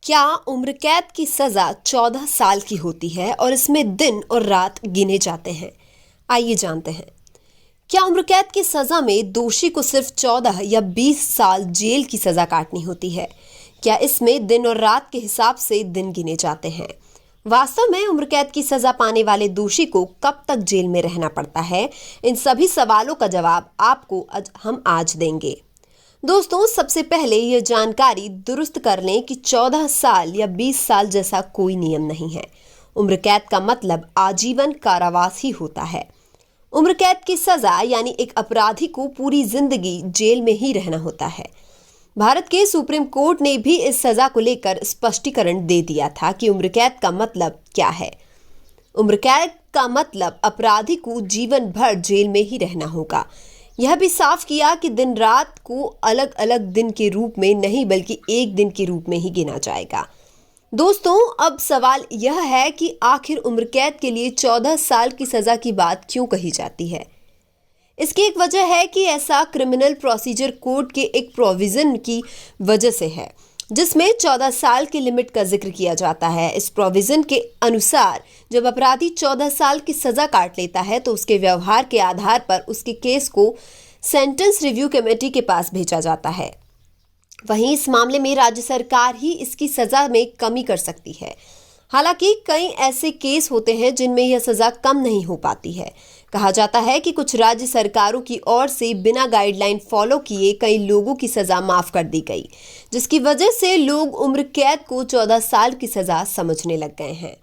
क्या उम्र कैद की सजा 14 साल की होती है और इसमें दिन और रात गिने जाते हैं? आइए जानते हैं। क्या उम्र कैद की सजा में दोषी को सिर्फ 14 या 20 साल जेल की सजा काटनी होती है? क्या इसमें दिन और रात के हिसाब से दिन गिने जाते हैं? वास्तव में उम्र कैद की सजा पाने वाले दोषी को कब तक जेल में रहना पड़ता है? इन सभी सवालों का जवाब आपको हम आज देंगे। दोस्तों, सबसे पहले यह जानकारी दुरुस्त कर लें कि 14 साल या 20 साल जैसा कोई नियम नहीं है। उम्र कैद का मतलब आजीवन कारावास ही होता है। उम्र कैद की सजा यानी एक अपराधी को पूरी जिंदगी जेल में ही रहना होता है। भारत के सुप्रीम कोर्ट ने भी इस सजा को लेकर स्पष्टीकरण दे दिया था कि उम्र कैद का मतलब क्या है। उम्र कैद का मतलब अपराधी को जीवन भर जेल में ही रहना होगा। यह भी साफ किया कि दिन रात को अलग अलग दिन के रूप में नहीं बल्कि एक दिन के रूप में ही गिना जाएगा। दोस्तों, अब सवाल यह है कि आखिर उम्र कैद के लिए 14 साल की सजा की बात क्यों कही जाती है? इसकी एक वजह है कि ऐसा क्रिमिनल प्रोसीजर कोड के एक प्रोविजन की वजह से है, जिसमें 14 साल की लिमिट का जिक्र किया जाता है। इस प्रोविजन के अनुसार जब अपराधी 14 साल की सजा काट लेता है तो उसके व्यवहार के आधार पर उसके केस को सेंटेंस रिव्यू कमेटी के पास भेजा जाता है। वहीं इस मामले में राज्य सरकार ही इसकी सजा में कमी कर सकती है। हालांकि कई ऐसे केस होते हैं जिनमें यह सजा कम नहीं हो पाती है। कहा जाता है कि कुछ राज्य सरकारों की ओर से बिना गाइडलाइन फॉलो किए कई लोगों की सजा माफ कर दी गई, जिसकी वजह से लोग उम्र कैद को 14 साल की सजा समझने लग गए हैं।